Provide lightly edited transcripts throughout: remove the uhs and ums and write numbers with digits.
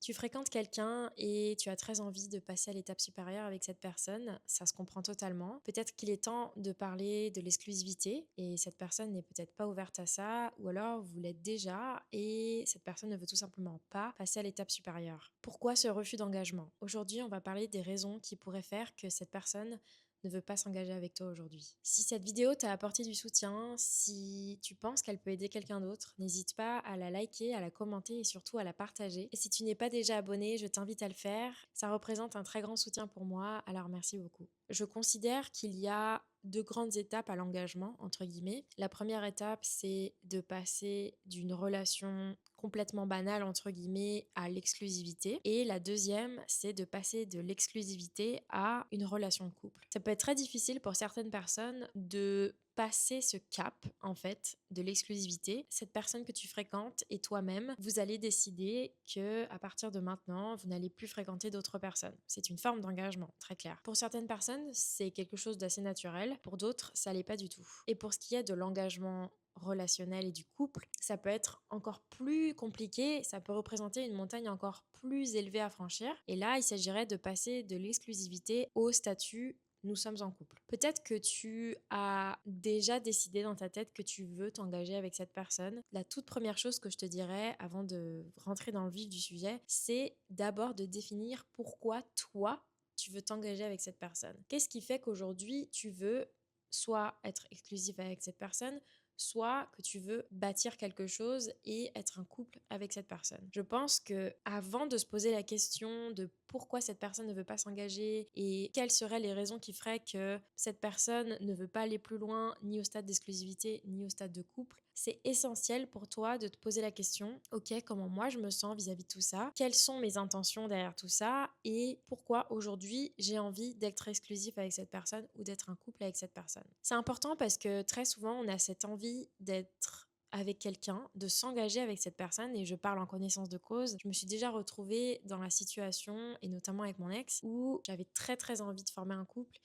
Tu fréquentes quelqu'un et tu as très envie de passer à l'étape supérieure avec cette personne, ça se comprend totalement. Peut-être qu'il est temps de parler de l'exclusivité et cette personne n'est peut-être pas ouverte à ça, ou alors vous l'êtes déjà et cette personne ne veut tout simplement pas passer à l'étape supérieure. Pourquoi ce refus d'engagement? Aujourd'hui, on va parler des raisons qui pourraient faire que cette personne ne veut pas s'engager avec toi aujourd'hui. Si cette vidéo t'a apporté du soutien, si tu penses qu'elle peut aider quelqu'un d'autre, n'hésite pas à la liker, à la commenter et surtout à la partager. Et si tu n'es pas déjà abonné, je t'invite à le faire. Ça représente un très grand soutien pour moi, alors merci beaucoup. Je considère qu'il y a deux grandes étapes à l'engagement, entre guillemets. La première étape, c'est de passer d'une relation complètement banale, entre guillemets, à l'exclusivité. Et la deuxième, c'est de passer de l'exclusivité à une relation de couple. Ça peut être très difficile pour certaines personnes de passer ce cap, en fait, de l'exclusivité. Cette personne que tu fréquentes et toi-même, vous allez décider que à partir de maintenant, vous n'allez plus fréquenter d'autres personnes. C'est une forme d'engagement, très clair. Pour certaines personnes, c'est quelque chose d'assez naturel. Pour d'autres, ça l'est pas du tout. Et pour ce qui est de l'engagement relationnel et du couple, ça peut être encore plus compliqué, ça peut représenter une montagne encore plus élevée à franchir. Et là, il s'agirait de passer de l'exclusivité au statut nous sommes en couple. Peut-être que tu as déjà décidé dans ta tête que tu veux t'engager avec cette personne. La toute première chose que je te dirais avant de rentrer dans le vif du sujet, c'est d'abord de définir pourquoi toi, tu veux t'engager avec cette personne. Qu'est-ce qui fait qu'aujourd'hui, tu veux soit être exclusif avec cette personne, soit que tu veux bâtir quelque chose et être un couple avec cette personne. Je pense que avant de se poser la question de pourquoi cette personne ne veut pas s'engager et quelles seraient les raisons qui feraient que cette personne ne veut pas aller plus loin ni au stade d'exclusivité ni au stade de couple, c'est essentiel pour toi de te poser la question, ok, comment moi je me sens vis-à-vis de tout ça, quelles sont mes intentions derrière tout ça et pourquoi aujourd'hui j'ai envie d'être exclusif avec cette personne ou d'être un couple avec cette personne. C'est important parce que très souvent on a cette envie d'être avec quelqu'un, de s'engager avec cette personne et je parle en connaissance de cause. Je me suis déjà retrouvée dans la situation et notamment avec mon ex où j'avais très très envie de former un couple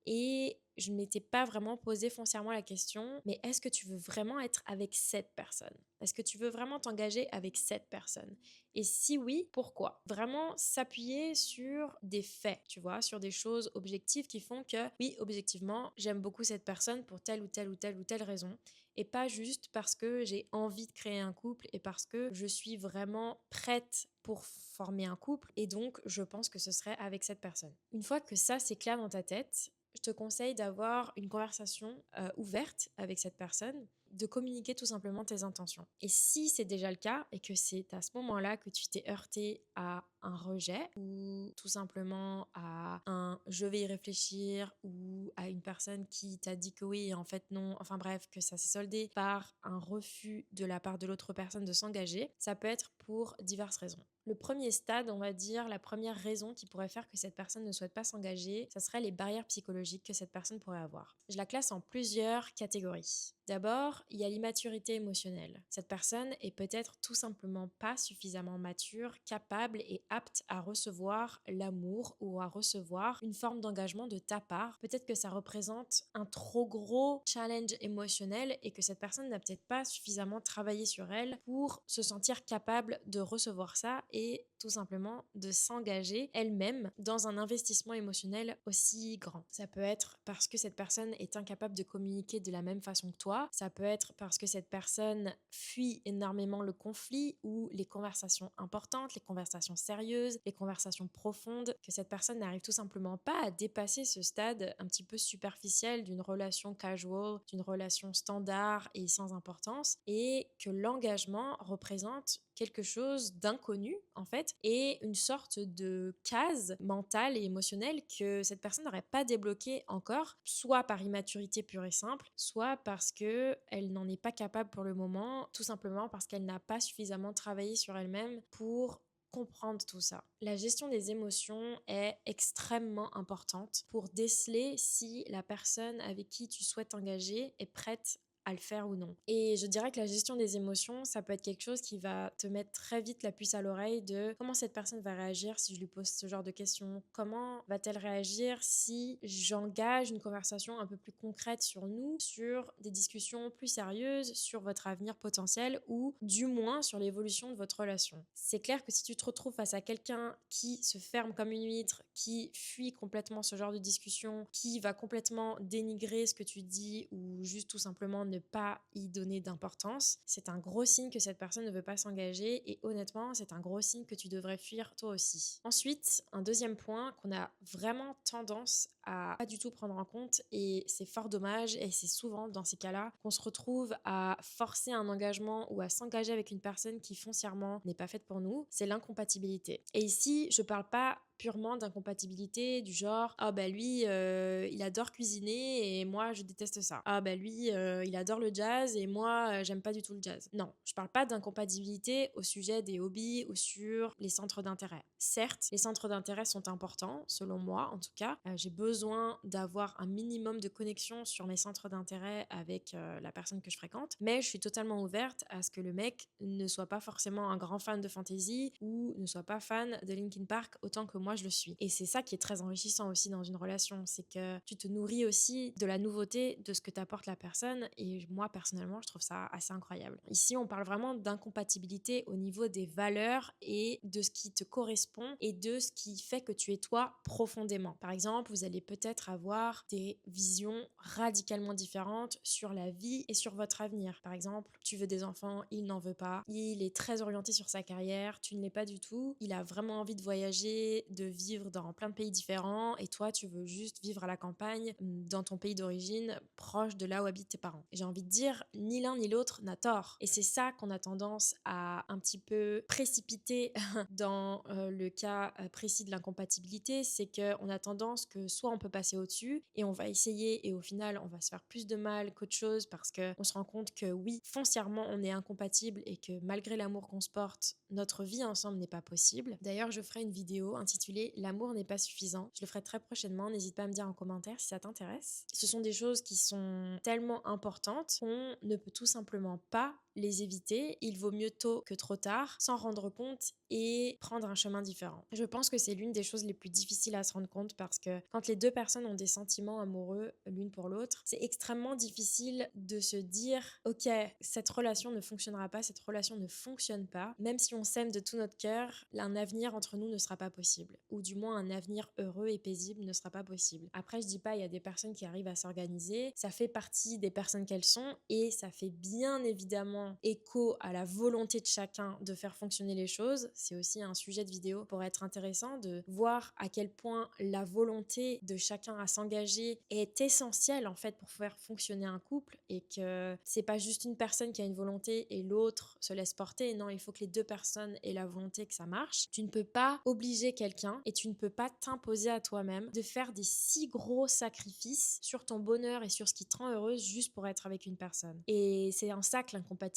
et je ne m'étais pas vraiment posé foncièrement la question, mais est-ce que tu veux vraiment être avec cette personne? Est-ce que tu veux vraiment t'engager avec cette personne? Et si oui, pourquoi? Vraiment s'appuyer sur des faits, tu vois, sur des choses objectives qui font que, oui, objectivement, j'aime beaucoup cette personne pour telle ou telle ou telle ou telle raison, et pas juste parce que j'ai envie de créer un couple et parce que je suis vraiment prête pour former un couple, et donc je pense que ce serait avec cette personne. Une fois que ça c'est clair dans ta tête, je te conseille d'avoir une conversation ouverte avec cette personne, de communiquer tout simplement tes intentions. Et si c'est déjà le cas et que c'est à ce moment-là que tu t'es heurté à un rejet ou tout simplement à un je vais y réfléchir ou à une personne qui t'a dit que oui et en fait non, enfin bref, que ça s'est soldé par un refus de la part de l'autre personne de s'engager, ça peut être pour diverses raisons. Le premier stade, on va dire, la première raison qui pourrait faire que cette personne ne souhaite pas s'engager, ça serait les barrières psychologiques que cette personne pourrait avoir. Je la classe en plusieurs catégories. D'abord, il y a l'immaturité émotionnelle. Cette personne est peut-être tout simplement pas suffisamment mature, capable et apte à recevoir l'amour ou à recevoir une forme d'engagement de ta part. Peut-être que ça représente un trop gros challenge émotionnel et que cette personne n'a peut-être pas suffisamment travaillé sur elle pour se sentir capable de recevoir ça et tout simplement de s'engager elle-même dans un investissement émotionnel aussi grand. Ça peut être parce que cette personne est incapable de communiquer de la même façon que toi, ça peut être parce que cette personne fuit énormément le conflit ou les conversations importantes, les conversations sérieuses, les conversations profondes, que cette personne n'arrive tout simplement pas à dépasser ce stade un petit peu superficiel d'une relation casual, d'une relation standard et sans importance, et que l'engagement représente quelque chose d'inconnu en fait et une sorte de case mentale et émotionnelle que cette personne n'aurait pas débloquée encore, soit par immaturité pure et simple, soit parce que elle n'en est pas capable pour le moment, tout simplement parce qu'elle n'a pas suffisamment travaillé sur elle-même pour comprendre tout ça. La gestion des émotions est extrêmement importante pour déceler si la personne avec qui tu souhaites t'engager est prête à le faire ou non. Et je dirais que la gestion des émotions, ça peut être quelque chose qui va te mettre très vite la puce à l'oreille de comment cette personne va réagir si je lui pose ce genre de questions. Comment va-t-elle réagir si j'engage une conversation un peu plus concrète sur nous, sur des discussions plus sérieuses, sur votre avenir potentiel ou du moins sur l'évolution de votre relation. C'est clair que si tu te retrouves face à quelqu'un qui se ferme comme une huître, qui fuit complètement ce genre de discussion, qui va complètement dénigrer ce que tu dis ou juste tout simplement ne pas y donner d'importance, c'est un gros signe que cette personne ne veut pas s'engager et honnêtement, c'est un gros signe que tu devrais fuir toi aussi. Ensuite, un deuxième point qu'on a vraiment tendance à pas du tout prendre en compte et c'est fort dommage et c'est souvent dans ces cas-là qu'on se retrouve à forcer un engagement ou à s'engager avec une personne qui foncièrement n'est pas faite pour nous, c'est l'incompatibilité. Et ici, je parle pas purement d'incompatibilité du genre ah bah lui il adore cuisiner et moi je déteste ça, ah bah lui il adore le jazz et moi j'aime pas du tout le jazz. Non, je parle pas d'incompatibilité au sujet des hobbies ou sur les centres d'intérêt. Certes, les centres d'intérêt sont importants selon moi en tout cas. J'ai besoin d'avoir un minimum de connexion sur mes centres d'intérêt avec la personne que je fréquente, mais je suis totalement ouverte à ce que le mec ne soit pas forcément un grand fan de fantasy ou ne soit pas fan de Linkin Park autant que moi je le suis. Et c'est ça qui est très enrichissant aussi dans une relation, c'est que tu te nourris aussi de la nouveauté de ce que t'apporte la personne et moi personnellement je trouve ça assez incroyable. Ici on parle vraiment d'incompatibilité au niveau des valeurs et de ce qui te correspond et de ce qui fait que tu es toi profondément. Par exemple, vous allez peut-être avoir des visions radicalement différentes sur la vie et sur votre avenir. Par exemple, tu veux des enfants, il n'en veut pas, il est très orienté sur sa carrière, tu ne l'es pas du tout, il a vraiment envie de voyager, de vivre dans plein de pays différents et toi tu veux juste vivre à la campagne dans ton pays d'origine proche de là où habitent tes parents. Et j'ai envie de dire ni l'un ni l'autre n'a tort et c'est ça qu'on a tendance à un petit peu précipiter dans le cas précis de l'incompatibilité, c'est qu'on a tendance que soit on peut passer au-dessus et on va essayer et au final on va se faire plus de mal qu'autre chose parce qu'on se rend compte que oui, foncièrement on est incompatible et que malgré l'amour qu'on se porte, notre vie ensemble n'est pas possible. D'ailleurs, je ferai une vidéo intitulée L'amour n'est pas suffisant. Je le ferai très prochainement, n'hésite pas à me dire en commentaire si ça t'intéresse. Ce sont des choses qui sont tellement importantes qu'on ne peut tout simplement pas les éviter. Il vaut mieux tôt que trop tard, s'en rendre compte et prendre un chemin différent. Je pense que c'est l'une des choses les plus difficiles à se rendre compte parce que quand les deux personnes ont des sentiments amoureux l'une pour l'autre, c'est extrêmement difficile de se dire ok, cette relation ne fonctionnera pas, cette relation ne fonctionne pas, même si on s'aime de tout notre cœur, un avenir entre nous ne sera pas possible, ou du moins un avenir heureux et paisible ne sera pas possible. Après, je dis pas, il y a des personnes qui arrivent à s'organiser, ça fait partie des personnes qu'elles sont et ça fait bien évidemment écho à la volonté de chacun de faire fonctionner les choses. C'est aussi un sujet de vidéo pour être intéressant de voir à quel point la volonté de chacun à s'engager est essentielle en fait pour faire fonctionner un couple et que c'est pas juste une personne qui a une volonté et l'autre se laisse porter. Non, il faut que les deux personnes aient la volonté que ça marche. Tu ne peux pas obliger quelqu'un et tu ne peux pas t'imposer à toi-même de faire des si gros sacrifices sur ton bonheur et sur ce qui te rend heureuse juste pour être avec une personne. Et c'est en ça que l'incompatibilité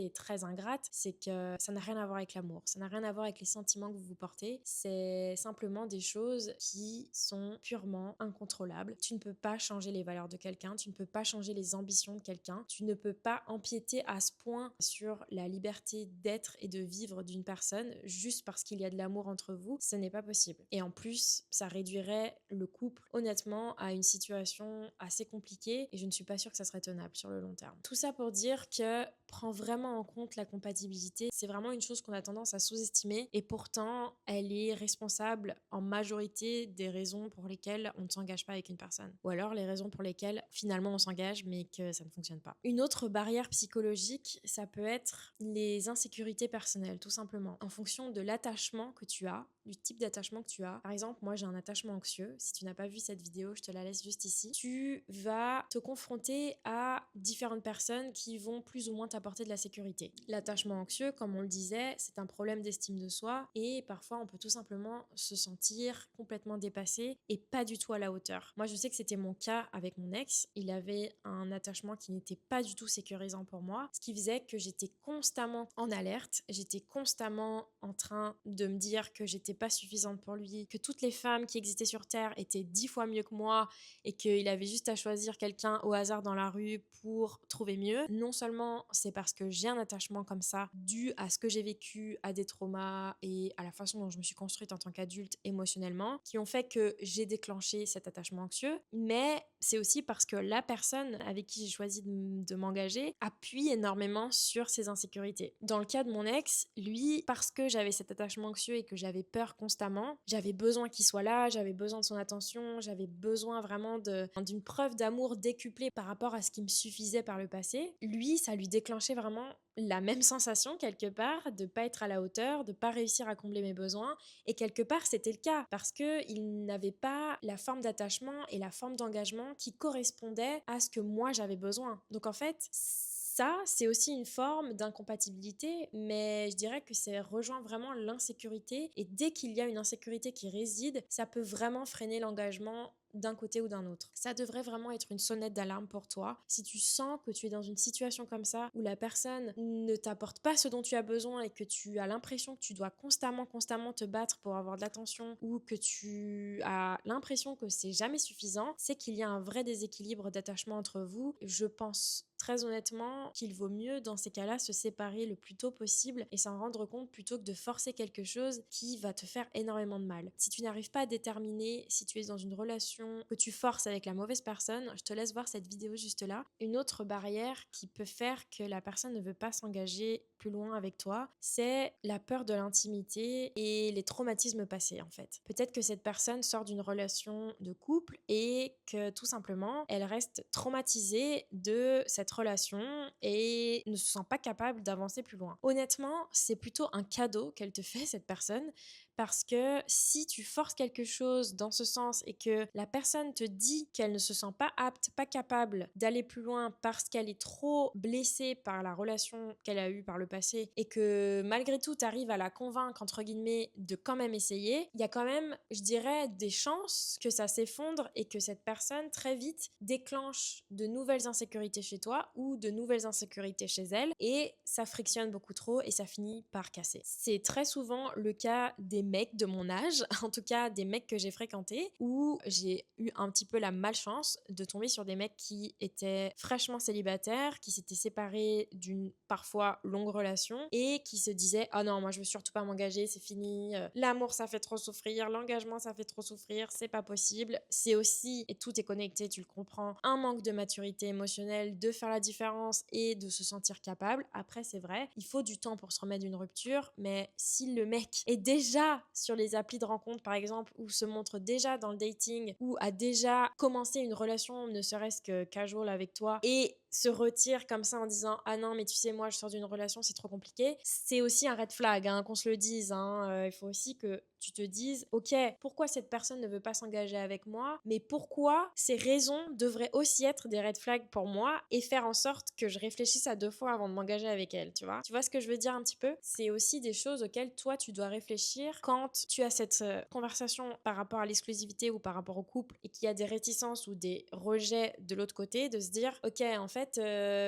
est très ingrate, c'est que ça n'a rien à voir avec l'amour, ça n'a rien à voir avec les sentiments que vous vous portez, c'est simplement des choses qui sont purement incontrôlables. Tu ne peux pas changer les valeurs de quelqu'un, tu ne peux pas changer les ambitions de quelqu'un, tu ne peux pas empiéter à ce point sur la liberté d'être et de vivre d'une personne juste parce qu'il y a de l'amour entre vous, ce n'est pas possible. Et en plus, ça réduirait le couple honnêtement à une situation assez compliquée et je ne suis pas sûre que ça serait tenable sur le long terme. Tout ça pour dire que prends vraiment en compte la compatibilité. C'est vraiment une chose qu'on a tendance à sous-estimer et pourtant elle est responsable en majorité des raisons pour lesquelles on ne s'engage pas avec une personne. Ou alors les raisons pour lesquelles finalement on s'engage mais que ça ne fonctionne pas. Une autre barrière psychologique, ça peut être les insécurités personnelles tout simplement. En fonction de l'attachement que tu as, du type d'attachement que tu as. Par exemple, moi j'ai un attachement anxieux. Si tu n'as pas vu cette vidéo, je te la laisse juste ici. Tu vas te confronter à différentes personnes qui vont plus ou moins t'apporter de la sécurité. L'attachement anxieux, comme on le disait, c'est un problème d'estime de soi et parfois on peut tout simplement se sentir complètement dépassé et pas du tout à la hauteur. Moi je sais que c'était mon cas avec mon ex. Il avait un attachement qui n'était pas du tout sécurisant pour moi, ce qui faisait que j'étais constamment en alerte, j'étais constamment en train de me dire que j'étais pas suffisante suffisante pour lui, que toutes les femmes qui existaient sur Terre étaient 10 fois mieux que moi et qu'il avait juste à choisir quelqu'un au hasard dans la rue pour trouver mieux. Non seulement c'est parce que j'ai un attachement comme ça, dû à ce que j'ai vécu, à des traumas et à la façon dont je me suis construite en tant qu'adulte émotionnellement, qui ont fait que j'ai déclenché cet attachement anxieux, mais c'est aussi parce que la personne avec qui j'ai choisi de m'engager appuie énormément sur ses insécurités. Dans le cas de mon ex, lui, parce que j'avais cet attachement anxieux et que j'avais peur constamment, j'avais besoin qu'il soit là, j'avais besoin de son attention, j'avais besoin vraiment d'une preuve d'amour décuplée par rapport à ce qui me suffisait par le passé. Lui, ça lui déclenchait vraiment la même sensation quelque part, de pas être à la hauteur, de pas réussir à combler mes besoins, et quelque part c'était le cas parce que il n'avait pas la forme d'attachement et la forme d'engagement qui correspondait à ce que moi j'avais besoin. Donc en fait, ça, c'est aussi une forme d'incompatibilité, mais je dirais que c'est rejoint vraiment l'insécurité. Et dès qu'il y a une insécurité qui réside, ça peut vraiment freiner l'engagement d'un côté ou d'un autre. Ça devrait vraiment être une sonnette d'alarme pour toi. Si tu sens que tu es dans une situation comme ça, où la personne ne t'apporte pas ce dont tu as besoin et que tu as l'impression que tu dois constamment te battre pour avoir de l'attention, ou que tu as l'impression que c'est jamais suffisant, c'est qu'il y a un vrai déséquilibre d'attachement entre vous. Je pense très honnêtement qu'il vaut mieux dans ces cas-là se séparer le plus tôt possible et s'en rendre compte plutôt que de forcer quelque chose qui va te faire énormément de mal. Si tu n'arrives pas à déterminer si tu es dans une relation que tu forces avec la mauvaise personne, je te laisse voir cette vidéo juste là. Une autre barrière qui peut faire que la personne ne veut pas s'engager plus loin avec toi, c'est la peur de l'intimité et les traumatismes passés en fait. Peut-être que cette personne sort d'une relation de couple et que tout simplement elle reste traumatisée de cette relation et ne se sent pas capable d'avancer plus loin. Honnêtement, c'est plutôt un cadeau qu'elle te fait cette personne, parce que si tu forces quelque chose dans ce sens et que la personne te dit qu'elle ne se sent pas apte, pas capable d'aller plus loin parce qu'elle est trop blessée par la relation qu'elle a eue par le passé et que malgré tout tu arrives à la convaincre entre guillemets de quand même essayer, il y a quand même, je dirais, des chances que ça s'effondre et que cette personne très vite déclenche de nouvelles insécurités chez toi ou de nouvelles insécurités chez elle, et ça frictionne beaucoup trop et ça finit par casser. C'est très souvent le cas des mecs de mon âge, en tout cas des mecs que j'ai fréquentés, où j'ai eu un petit peu la malchance de tomber sur des mecs qui étaient fraîchement célibataires, qui s'étaient séparés d'une parfois longue relation et qui se disaient « Ah non, moi je veux surtout pas m'engager, c'est fini, l'amour ça fait trop souffrir, l'engagement ça fait trop souffrir, c'est pas possible ». C'est aussi, et tout est connecté, tu le comprends, un manque de maturité émotionnelle, de faire la différence et de se sentir capable. Après, c'est vrai, il faut du temps pour se remettre d'une rupture, mais si le mec est déjà sur les applis de rencontre, par exemple, ou se montre déjà dans le dating, ou a déjà commencé une relation, ne serait-ce que casual avec toi, et se retire comme ça en disant « Ah non, mais tu sais, moi, je sors d'une relation, c'est trop compliqué », c'est aussi un red flag, hein, qu'on se le dise. Il faut aussi que tu te dises « Ok, pourquoi cette personne ne veut pas s'engager avec moi, mais pourquoi ces raisons devraient aussi être des red flags pour moi et faire en sorte que je réfléchisse à 2 fois avant de m'engager avec elle, tu vois ?» Tu vois ce que je veux dire un petit peu? C'est aussi des choses auxquelles toi, tu dois réfléchir quand tu as cette conversation par rapport à l'exclusivité ou par rapport au couple et qu'il y a des réticences ou des rejets de l'autre côté, de se dire « Ok, en fait,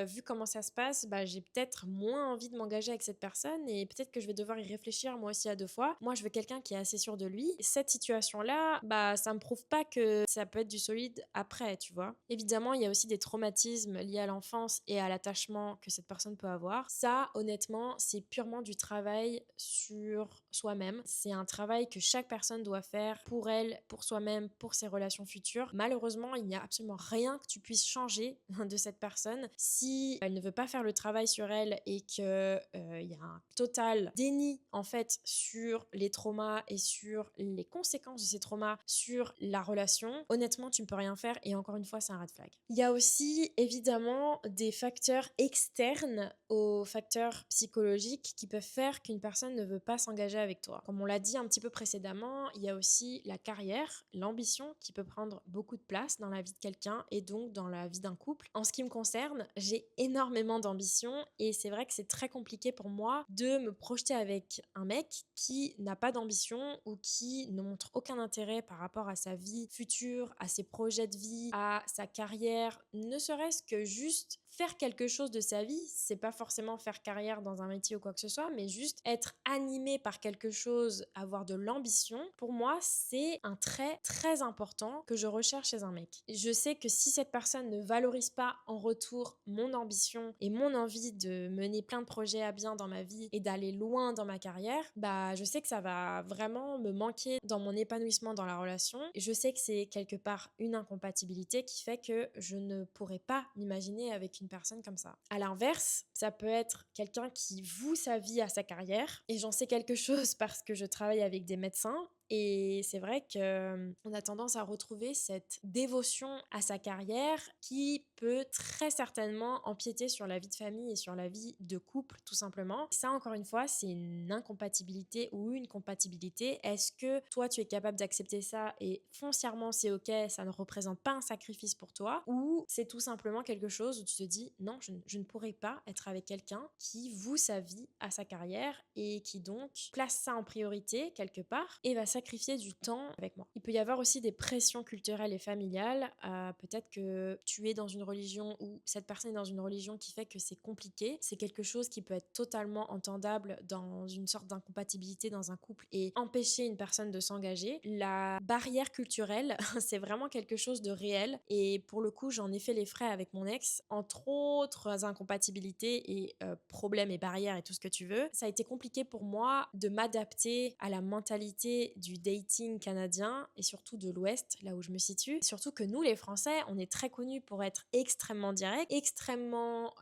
vu comment ça se passe, bah, j'ai peut-être moins envie de m'engager avec cette personne et peut-être que je vais devoir y réfléchir moi aussi à 2 fois. Moi, je veux quelqu'un qui est assez sûr de lui. Cette situation-là, bah, ça me prouve pas que ça peut être du solide après, tu vois. » Évidemment, il y a aussi des traumatismes liés à l'enfance et à l'attachement que cette personne peut avoir. Ça, honnêtement, c'est purement du travail sur soi-même. C'est un travail que chaque personne doit faire pour elle, pour soi-même, pour ses relations futures. Malheureusement, il n'y a absolument rien que tu puisses changer de cette personne si elle ne veut pas faire le travail sur elle et que il y a un total déni en fait sur les traumas et sur les conséquences de ces traumas sur la relation. Honnêtement, tu ne peux rien faire et encore une fois, c'est un red flag. Il y a aussi évidemment des facteurs externes aux facteurs psychologiques qui peuvent faire qu'une personne ne veut pas s'engager avec toi. Comme on l'a dit un petit peu précédemment, il y a aussi la carrière, l'ambition qui peut prendre beaucoup de place dans la vie de quelqu'un et donc dans la vie d'un couple. En ce qui me concerne, j'ai énormément d'ambition et c'est vrai que c'est très compliqué pour moi de me projeter avec un mec qui n'a pas d'ambition ou qui ne montre aucun intérêt par rapport à sa vie future, à ses projets de vie, à sa carrière, ne serait-ce que juste faire quelque chose de sa vie. C'est pas forcément faire carrière dans un métier ou quoi que ce soit, mais juste être animé par quelque chose, avoir de l'ambition. Pour moi, c'est un trait très important que je recherche chez un mec. Je sais que si cette personne ne valorise pas en retour mon ambition et mon envie de mener plein de projets à bien dans ma vie et d'aller loin dans ma carrière, bah je sais que ça va vraiment me manquer dans mon épanouissement dans la relation. Et je sais que c'est quelque part une incompatibilité qui fait que je ne pourrais pas m'imaginer avec une personne comme ça. À l'inverse, ça peut être quelqu'un qui voue sa vie à sa carrière, et j'en sais quelque chose parce que je travaille avec des médecins. Et c'est vrai qu'on a tendance à retrouver cette dévotion à sa carrière qui peut très certainement empiéter sur la vie de famille et sur la vie de couple, tout simplement. Ça, encore une fois, c'est une incompatibilité ou une compatibilité. Est-ce que toi, tu es capable d'accepter ça et foncièrement, c'est ok, ça ne représente pas un sacrifice pour toi, ou c'est tout simplement quelque chose où tu te dis non, je ne pourrais pas être avec quelqu'un qui voue sa vie à sa carrière et qui donc place ça en priorité quelque part et va sacrifier du temps avec moi. Il peut y avoir aussi des pressions culturelles et familiales. Peut-être que tu es dans une religion ou cette personne est dans une religion qui fait que c'est compliqué. C'est quelque chose qui peut être totalement entendable dans une sorte d'incompatibilité dans un couple et empêcher une personne de s'engager. La barrière culturelle, c'est vraiment quelque chose de réel et pour le coup, j'en ai fait les frais avec mon ex. Entre autres incompatibilités et problèmes et barrières et tout ce que tu veux, ça a été compliqué pour moi de m'adapter à la mentalité du dating canadien et surtout de l'Ouest, là où je me situe. Surtout que nous, les Français, on est très connus pour être extrêmement directs, extrêmement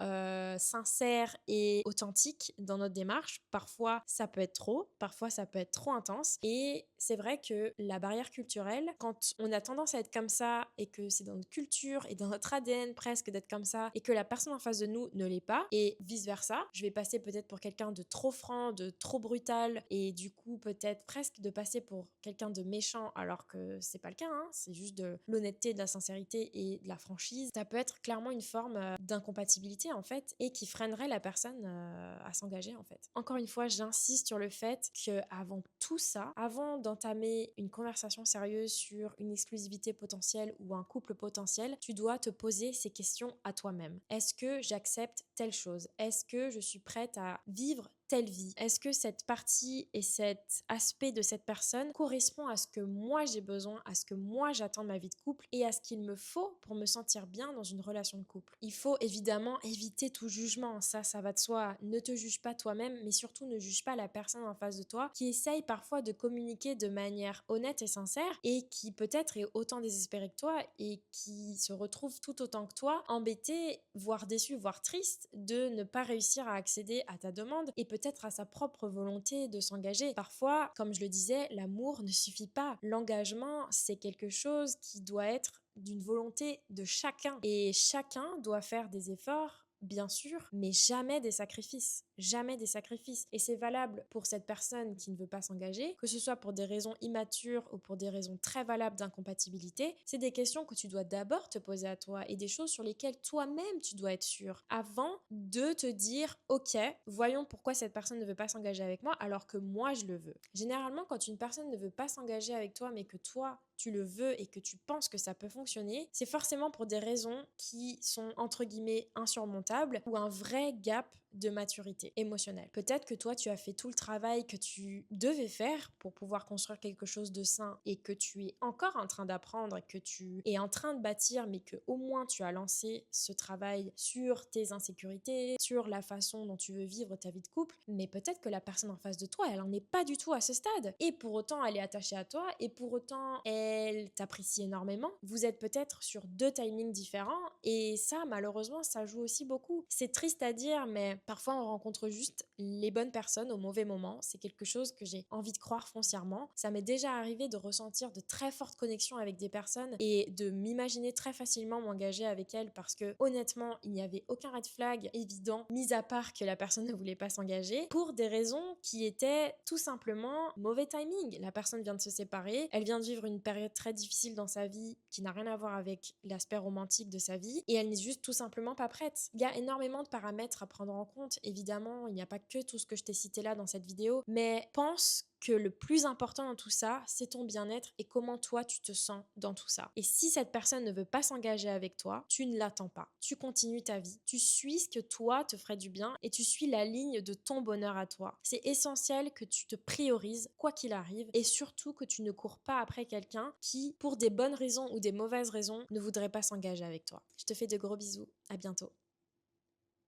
sincères et authentiques dans notre démarche. Parfois, ça peut être trop, parfois ça peut être trop intense. Et c'est vrai que la barrière culturelle, quand on a tendance à être comme ça et que c'est dans notre culture et dans notre ADN presque d'être comme ça et que la personne en face de nous ne l'est pas et vice versa, je vais passer peut-être pour quelqu'un de trop franc, de trop brutal et du coup peut-être presque de passer pour quelqu'un de méchant alors que c'est pas le cas, hein. C'est juste de l'honnêteté, de la sincérité et de la franchise. Ça peut être clairement une forme d'incompatibilité en fait et qui freinerait la personne à s'engager en fait. Encore une fois, j'insiste sur le fait que avant tout ça, avant d'entamer une conversation sérieuse sur une exclusivité potentielle ou un couple potentiel, tu dois te poser ces questions à toi-même. Est-ce que j'accepte telle chose? Est-ce que je suis prête à vivre telle vie? Est-ce que cette partie et cet aspect de cette personne correspond à ce que moi j'ai besoin, à ce que moi j'attends de ma vie de couple et à ce qu'il me faut pour me sentir bien dans une relation de couple? Il faut évidemment éviter tout jugement, ça va de soi. Ne te juge pas toi-même, mais surtout ne juge pas la personne en face de toi qui essaye parfois de communiquer de manière honnête et sincère et qui peut-être est autant désespérée que toi et qui se retrouve tout autant que toi embêtée, voire déçue, voire triste de ne pas réussir à accéder à ta demande et peut-être à sa propre volonté de s'engager. Parfois, comme je le disais, l'amour ne suffit pas. L'engagement, c'est quelque chose qui doit être d'une volonté de chacun. Et chacun doit faire des efforts, bien sûr, mais jamais des sacrifices. Jamais des sacrifices. Et c'est valable pour cette personne qui ne veut pas s'engager, que ce soit pour des raisons immatures ou pour des raisons très valables d'incompatibilité. C'est des questions que tu dois d'abord te poser à toi et des choses sur lesquelles toi-même tu dois être sûr avant de te dire ok, voyons pourquoi cette personne ne veut pas s'engager avec moi alors que moi je le veux. Généralement, quand une personne ne veut pas s'engager avec toi mais que toi tu le veux et que tu penses que ça peut fonctionner, c'est forcément pour des raisons qui sont entre guillemets insurmontables ou un vrai gap de maturité émotionnelle. Peut-être que toi, tu as fait tout le travail que tu devais faire pour pouvoir construire quelque chose de sain et que tu es encore en train d'apprendre et que tu es en train de bâtir, mais que au moins tu as lancé ce travail sur tes insécurités, sur la façon dont tu veux vivre ta vie de couple. Mais peut-être que la personne en face de toi, elle en est pas du tout à ce stade. Et pour autant, elle est attachée à toi et pour autant, elle t'apprécie énormément. Vous êtes peut-être sur deux timings différents et ça, malheureusement, ça joue aussi beaucoup. C'est triste à dire, mais parfois, on rencontre juste les bonnes personnes au mauvais moment. C'est quelque chose que j'ai envie de croire foncièrement. Ça m'est déjà arrivé de ressentir de très fortes connexions avec des personnes et de m'imaginer très facilement m'engager avec elles parce que honnêtement, il n'y avait aucun red flag évident, mis à part que la personne ne voulait pas s'engager, pour des raisons qui étaient tout simplement mauvais timing. La personne vient de se séparer, elle vient de vivre une période très difficile dans sa vie qui n'a rien à voir avec l'aspect romantique de sa vie et elle n'est juste tout simplement pas prête. Il y a énormément de paramètres à prendre en compte. Évidemment, il n'y a pas que tout ce que je t'ai cité là dans cette vidéo, mais pense que le plus important dans tout ça, c'est ton bien-être et comment toi tu te sens dans tout ça. Et si cette personne ne veut pas s'engager avec toi, tu ne l'attends pas. Tu continues ta vie. Tu suis ce que toi te ferait du bien et tu suis la ligne de ton bonheur à toi. C'est essentiel que tu te priorises quoi qu'il arrive et surtout que tu ne cours pas après quelqu'un qui, pour des bonnes raisons ou des mauvaises raisons, ne voudrait pas s'engager avec toi. Je te fais de gros bisous. À bientôt.